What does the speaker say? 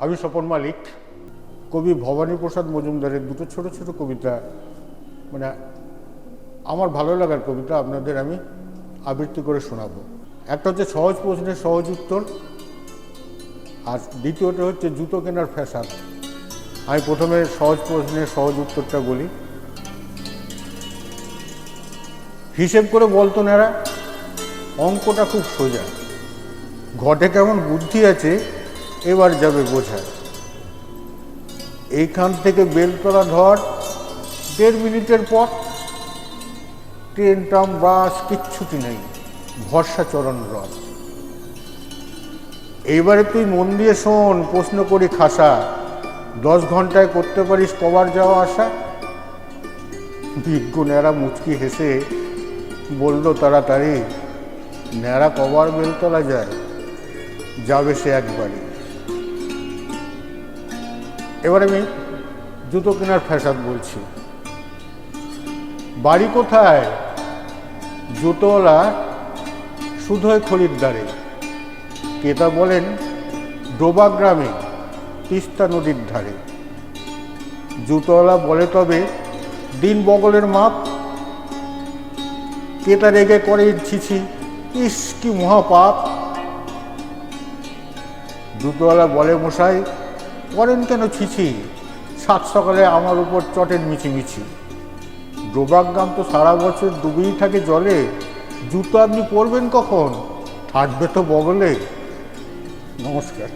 আমি স্বপন মালিক। কবি ভবানী প্রসাদ মজুমদারের দুটো ছোট ছোট কবিতা, মানে আমার ভালো লাগার কবিতা আপনাদের আমি আবৃত্তি করে শোনাবো। একটা হচ্ছে সহজ প্রশ্নের সহজ উত্তর, আর দ্বিতীয়টা হচ্ছে জুতো কেনার ফ্যাশন। আমি প্রথমে সহজ প্রশ্নের সহজ উত্তরটা বলি। হিসেব করে বলতো নেরা, অঙ্কটা খুব সোজা, ঘটে কেমন বুদ্ধি আছে এবার যাবে বোঝা। এইখান থেকে বেলতলা ধর 1.5 মিনিটের পর, ট্রেন ট্রাম বাস কিচ্ছুটি নেই, ভরসা চরণ রথ। এইবারে তুই মন দিয়ে শোন, প্রশ্ন করি খাসা, 10 ঘন্টায় করতে পারিস কবার যাওয়া আসা? বিজ্ঞ ন্যাড়া মুচকি হেসে বলল তাড়াতাড়ি, ন্যাড়া কবার বেলতলা যায়, যাবে সে একবারই। এবার আমি জুতো কেনার ফ্যাশন বলছি। বাড়ি কোথায়? জুতোওয়ালা শুধুই খরিদ্দারে। ক্রেতা বলেন ডোবা গ্রামে, তিস্তা নদীর ধারে। জুতোওয়ালা বলে তবে দিন বগলের মাপ। ক্রেতা রেগে করে ছিছি, ইস কি মহাপাপ। জুতোওয়ালা বলে মশাই করেন কেন ছিছি, সাত সকালে আমার উপর চটেন মিছিমিছি। ডোবাগ্রাম তো সারা বছর ডুবেই থাকে জলে, জুতো আপনি পরবেন কখন, থাকবে তো বগলে। নমস্কার।